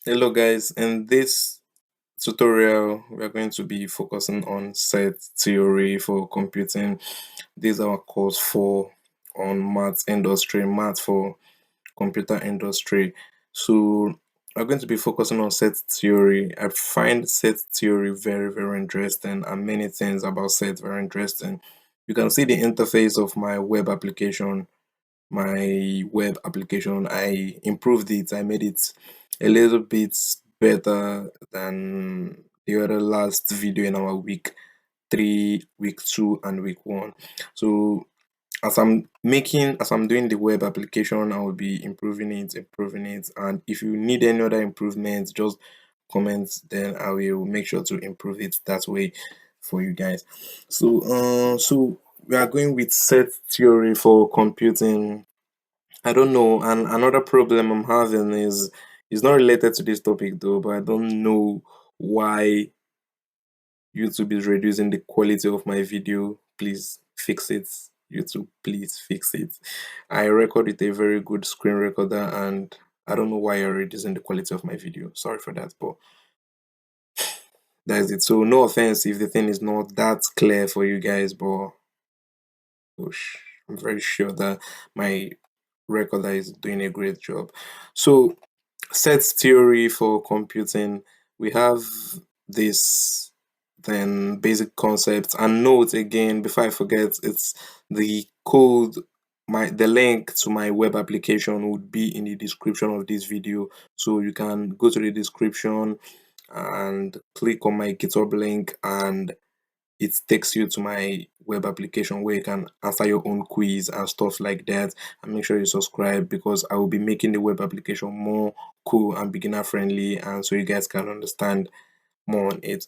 Hello guys, in this tutorial we are going to be focusing on set theory for computing. This is our course for on math for computer industry. So we're going to be focusing on set theory. I find set theory very interesting and many things about set very interesting. You can see the interface of my web application. I improved it. I made it a little bit better than the other last video in our week 3, week 2, and week 1. So as I'm doing the web application, I will be improving it. And if you need any other improvements, just comment, then I will make sure to improve it that way for you guys. So we are going with set theory for computing. I don't know. And another problem I'm having is not related to this topic though, but I don't know why YouTube is reducing the quality of my video. Please fix it. YouTube, please fix it. I record with a very good screen recorder and I don't know why you're reducing the quality of my video. Sorry for that, but that's it. So no offense if the thing is not that clear for you guys, but gosh, I'm very sure that my recorder is doing a great job. So set theory for computing, we have this then basic concepts. And note again before I forget, it's the code, the link to my web application would be in the description of this video, so you can go to the description and click on my GitHub link and it takes you to my web application where you can answer your own quiz and stuff like that. And make sure you subscribe because I will be making the web application more cool and beginner friendly, and so you guys can understand more on it.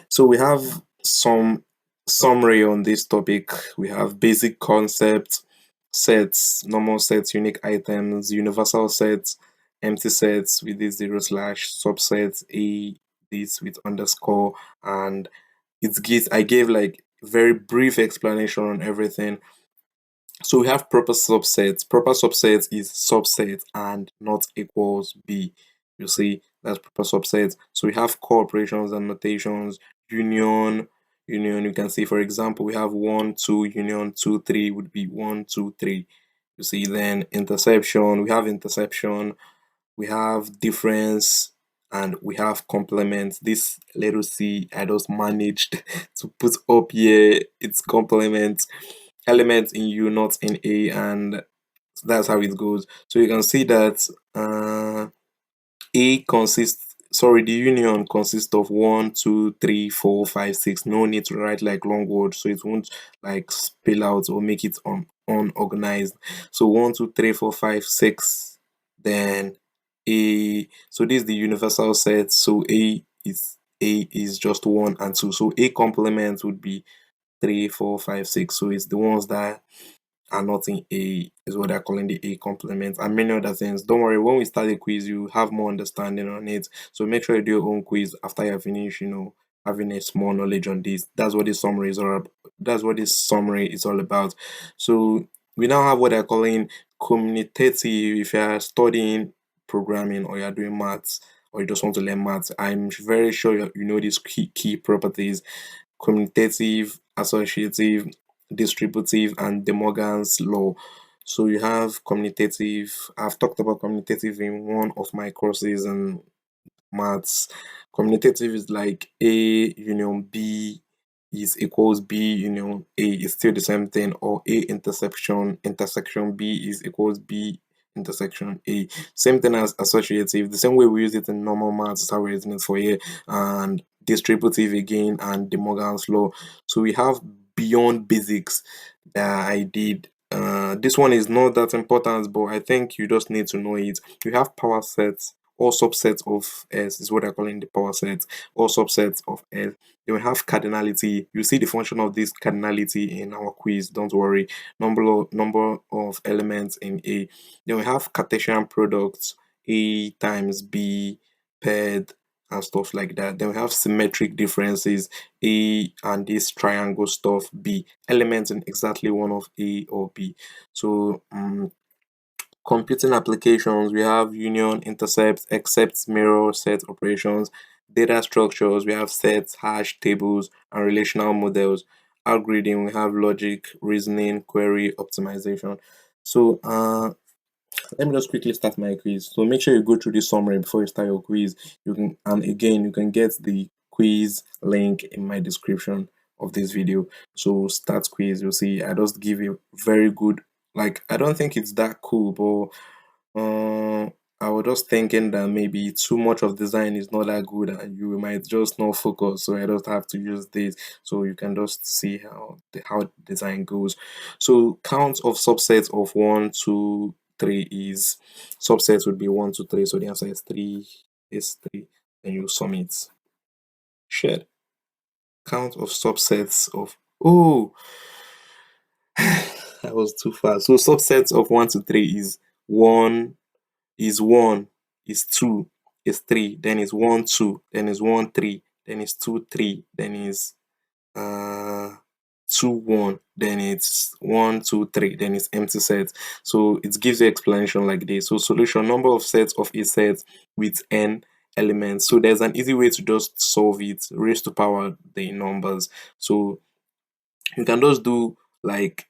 So we have some summary on this topic. We have basic concepts, sets, normal sets, unique items, universal sets, empty sets with this zero slash, subsets, a this with underscore, and I gave like very brief explanation on everything. So we have proper subsets. Proper subset is subset and not equals B. You see, that's proper subset. So we have cooperations and notations, union, union. You can see, for example, we have 1, 2, union 2, 3 would be 1, 2, 3. You see, then interception, we have interception, we have difference, and we have complement. This little c I just managed to put up here, it's complement, element in u not in a, and that's how it goes. So you can see that a consists, sorry, the union consists of 1, 2, 3, 4, 5, 6. No need to write like long words, so it won't like spill out or make it unorganized. So 1, 2, 3, 4, 5, 6, then a. So this is the universal set. So a is just 1 and 2. So a complement would be 3, 4, 5, 6. So it's the ones that are not in A is what they're calling the A complement, and many other things. Don't worry, when we start the quiz, you have more understanding on it. So make sure you do your own quiz after you finish, having a small knowledge on this. That's what this summary is all about. So we now have what they're calling commutative. If you are studying programming or you're doing maths or you just want to learn maths, I'm very sure you know these key properties: commutative, associative, distributive, and De Morgan's law. So you have commutative. I've talked about commutative in one of my courses in maths. Commutative is like A union B is equals B union A is still the same thing, or A intersection B is equals B intersection A. Same thing as associative. The same way we use it in normal maths is how we're using it for here. And distributive again, and De Morgan's law. So we have beyond basics that I did. This one is not that important, but I think you just need to know it. We have power sets. All subsets of S is what I call in the power set. All subsets of S. Then we have cardinality. You see the function of this cardinality in our quiz. Don't worry. Number of elements in A. Then we have Cartesian products. A times B paired and stuff like that. Then we have symmetric differences. A and this triangle stuff. B elements in exactly one of A or B. So Computing applications, we have union, intercept, except, mirror, set operations. Data structures, we have sets, hash, tables, and relational models. Algorithm, we have logic, reasoning, query, optimization. So let me just quickly start my quiz. So make sure you go through this summary before you start your quiz. You can, and again, you can get the quiz link in my description of this video. So start quiz. You'll see I just give you very good. Like, I don't think it's that cool, but I was just thinking that maybe too much of design is not that good and you might just not focus. So I just have to use this so you can just see how design goes. So count of subsets of 1, 2, 3 is, subsets would be 1, 2, 3. So the answer is 3. Then you sum it. Shared. Count of subsets of, oh, that was too fast. So subsets of 1 to 3 is 1, is 2, is 3, then is 1, 2, then is 1, 3, then is 2, 3, then is uh 2, 1, then it's 1, 2, 3, then it's empty set. So it gives you explanation like this. So solution, number of sets of a set with n elements. So there's an easy way to just solve it, raise to power the numbers. So you can just do like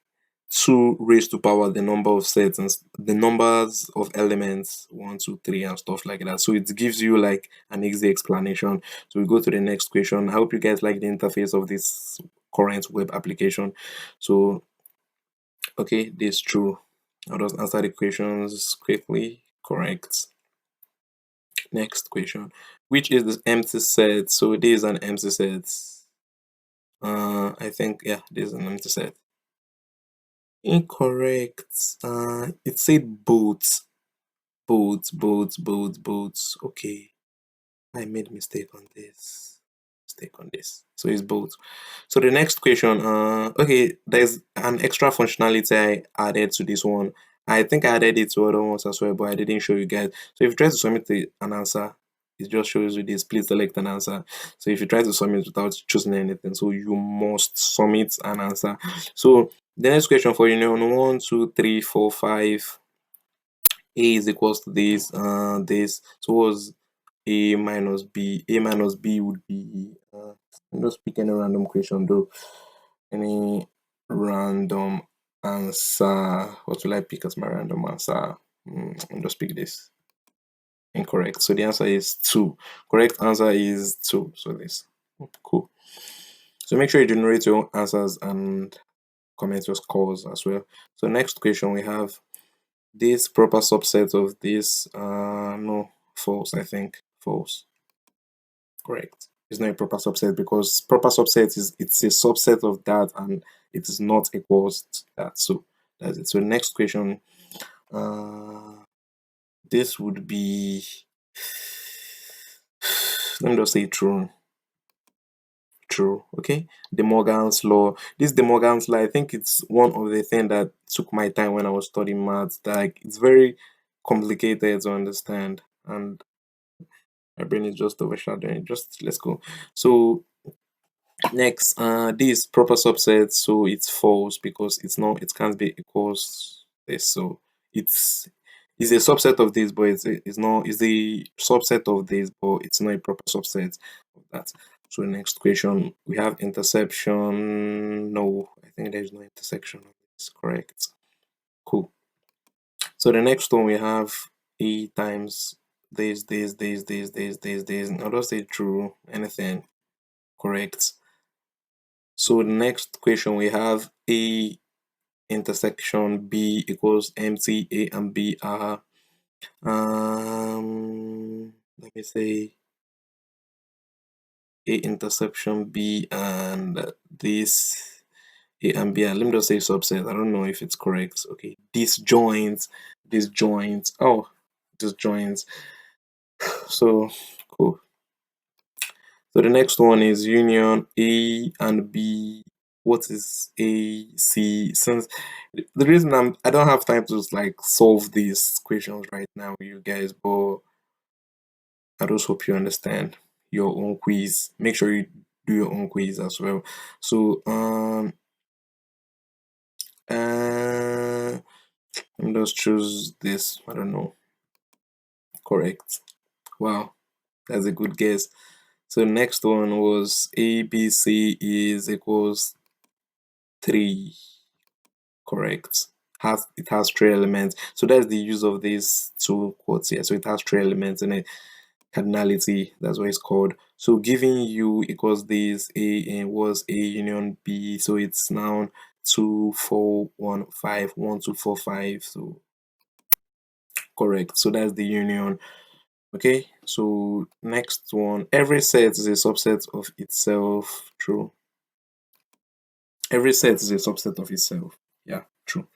2 raised to power the number of sets and the numbers of elements 1, 2, 3 and stuff like that. So it gives you like an easy explanation. So we go to the next question. I hope you guys like the interface of this current web application. So okay, this is true. I'll just answer the questions quickly. Correct. Next question. Which is the empty set? So this is an empty set. I think, yeah, this is an empty set. Incorrect. It said boats. Boats. Okay, I made mistake on this. So it's boats. So the next question. Okay, there's an extra functionality I added to this one. I think I added it to other ones as well, but I didn't show you guys. So if you try to submit an answer, it just shows you this. Please select an answer. So if you try to submit without choosing anything, so you must submit an answer. So the next question for you know, 1, 2, 3, 4, 5. A is equals to this. So was A minus B. A minus B would be, I'm just pick any random question though. Any random answer. What will I pick as my random answer? I'll just pick this. Incorrect. So the answer is 2. Correct answer is 2. So this. Cool. So make sure you generate your own answers and comment your scores as well. So next question we have, this proper subset of this, no, false, I think. False. Correct. It's not a proper subset because proper subset is, it's a subset of that and it is not equals to that. So that's it. So next question, this would be, let me just say true. True. Okay. De Morgan's law. This De Morgan's law, I think it's one of the things that took my time when I was studying maths. Like, it's very complicated to understand, and my brain is just overshadowing it. Just let's go. So next, this proper subset, so it's false because it's not, it can't be equals this. So it's a subset of this, but it's not, it's a subset of this, but it's not a proper subset of that. So next question, we have intersection. No, I think there's no intersection. It's correct. Cool. So the next one we have E times this. I'll just say true. Anything correct. So the next question we have A intersection B equals empty. A and B are, let me say A intersection B and this A and B, and let me just say subset. I don't know if it's correct. Okay, disjoint. Oh, disjoint. So cool. So the next one is union A and B. What is A, C? Since the reason I don't have time to like solve these questions right now with you guys, but I just hope you understand your own quiz. Make sure you do your own quiz as well. So uh Let me just choose this. I don't know. Correct. Wow, that's a good guess. So next one was ABC is equals 3. Correct. Has it has three elements. So that's the use of these two quotes here. So it has three elements in it. Cardinality, that's what it's called. So giving U equals this A and was A union B. So it's now 2 4 1 5 1 2 4 5. So correct. So that's the union. Okay. So next one. Every set is a subset of itself. True. Every set is a subset of itself. Yeah, true.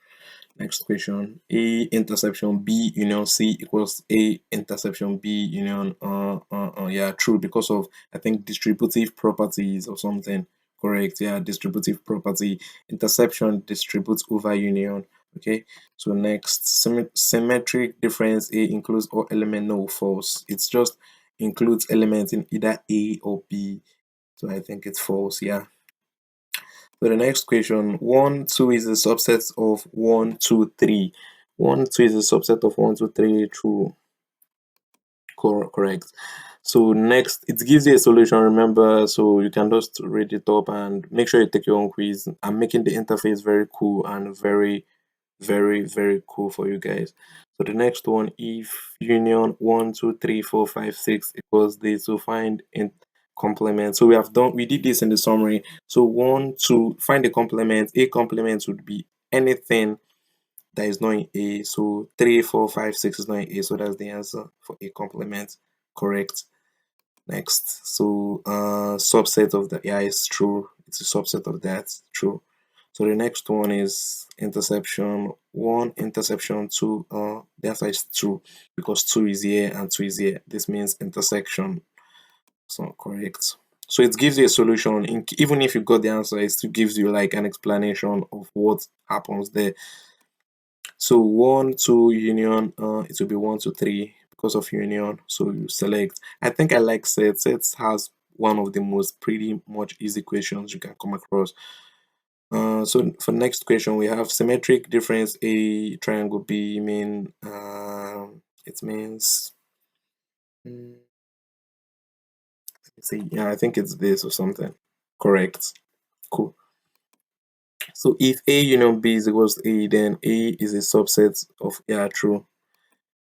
Next question. A intersection B union C equals A intersection B union yeah, true, because of I think distributive properties or something. Correct. Yeah, distributive property. Intersection distributes over union. Okay. So next, symmetric difference A includes all element. No, false. It's just includes elements in either A or B. So I think it's false. Yeah. So the next question, 1, 2 is a subset of 1, 2, 3. 1, 2 is a subset of 1, 2, 3. True. Correct. So next, it gives you a solution, remember, so you can just read it up and make sure you take your own quiz. I'm making the interface very cool and very, very, very cool for you guys. So the next one, if union 1, 2, 3, 4, 5, 6 equals this, so find in complement. So we did this in the summary. So 1, 2, find the complement. A complement would be anything that is not in A. So 3, 4, 5, 6 is not in A. So that's the answer for A complement. Correct. Next. So subset of the, yeah, it's true. It's a subset of that. True. So the next one is interception 1, interception 2. The answer is 2 because 2 is here and 2 is here. This means intersection. So correct. So it gives you a solution. Even if you got the answer, it still gives you like an explanation of what happens there. So 1, 2 union, it will be 1, 2, 3 because of union. So you select. I think I like sets. Sets has one of the most pretty much easy questions you can come across. So for next question, we have symmetric difference A triangle B mean it means let's see, yeah, I think it's this or something. Correct. Cool. So if A union B is equals to A, then A is a subset of, yeah, true.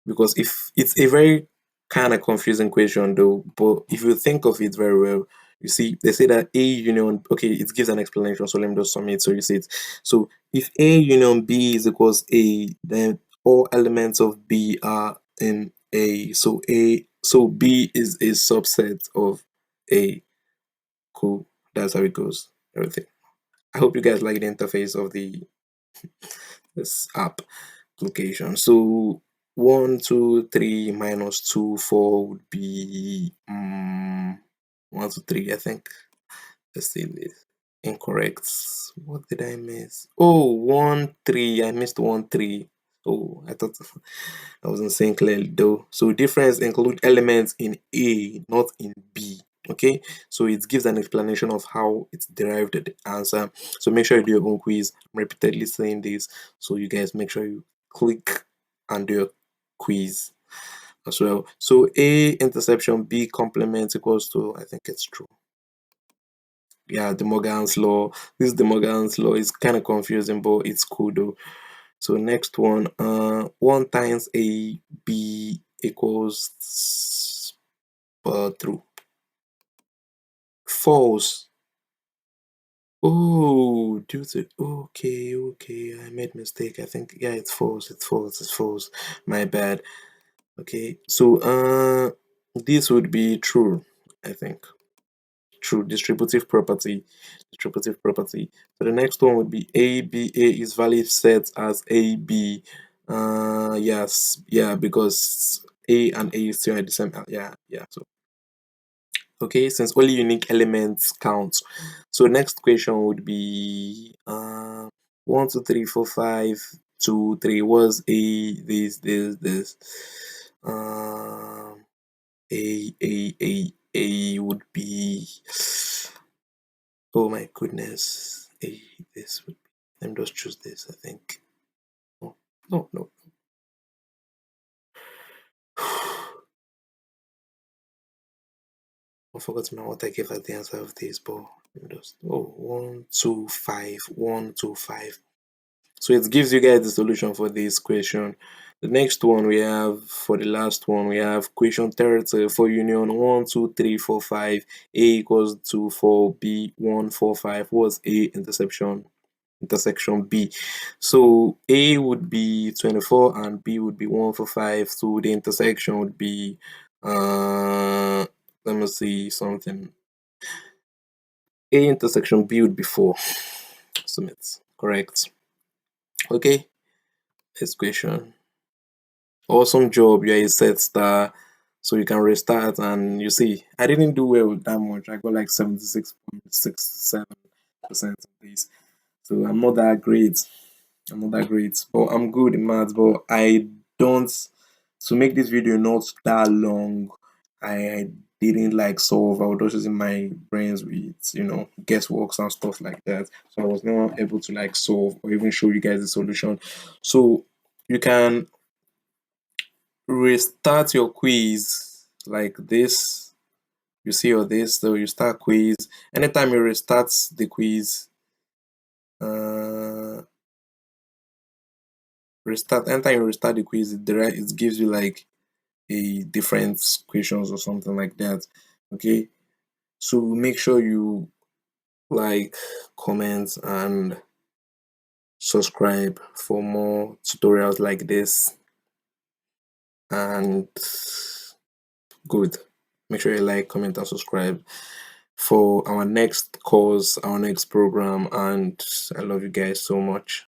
Because if it's a very kind of confusing question though, but if you think of it very well, you see they say that A union, okay, it gives an explanation, so let me just sum it. So you see it. So if A union B is equals A, then all elements of B are in A. So B is a subset of A. Cool. That's how it goes. Everything. I hope you guys like the interface of this app application. So 1, 2, 3 minus 2, 4 would be 1, 2, 3. I think. Let's see this. Incorrect. What did I miss? Oh, 1, 3. I missed 1, 3. Oh, I thought I wasn't saying clearly though. So difference include elements in A, not in B. Okay, so it gives an explanation of how it's derived the answer. So make sure you do your own quiz. I'm repeatedly saying this, so you guys make sure you click and do your quiz as well. So A interception B complement equals to, I think it's true. Yeah, De Morgan's law. This De Morgan's law is kind of confusing, but it's cool though. So next one, 1 times A B equals true. False. Oh, due to, okay, I made mistake. I think, yeah, it's false. It's false. It's false. My bad. Okay, so this would be true, I think. True, distributive property. Distributive property. So the next one would be A is valid set as AB. Yes, yeah, because A and A is still at the same, yeah. So okay, since only unique elements count. So next question would be 1, 2, 3, 4, 5, 2, 3 was A, this. Um A would be, oh my goodness. A, this would be, let me just choose this, I think. Oh. No, no. I forgot now what I gave as the answer of this, but let me just 125, 125. So it gives you guys the solution for this question. The next one we have, for the last one, we have question 30 for union 1, 2, 3, 4, 5. A equals to 4, B 1, 4, 5. What's A intersection B? So A would be 24 and B would be 1, 4, 5. So the intersection would be let me see something. A intersection B would be 4. Submit. Correct. Okay. Next question. Awesome job. You're a set star. So you can restart, and you see, I didn't do well with that much. I got like 76.67% of this. So I'm not that great. I'm not that great. But I'm good in maths. But I don't, to make this video not that long, I didn't like solve. I was just using my brains with, guessworks and stuff like that. So I was not able to like solve or even show you guys the solution. So you can restart your quiz like this. You see all this, so you start quiz. Anytime you restart the quiz, anytime you restart the quiz, it gives you like a different questions or something like that. Okay, so make sure you like, comment, and subscribe for more tutorials like this. And good, make sure you like, comment, and subscribe for our next course, our next program. And I love you guys so much.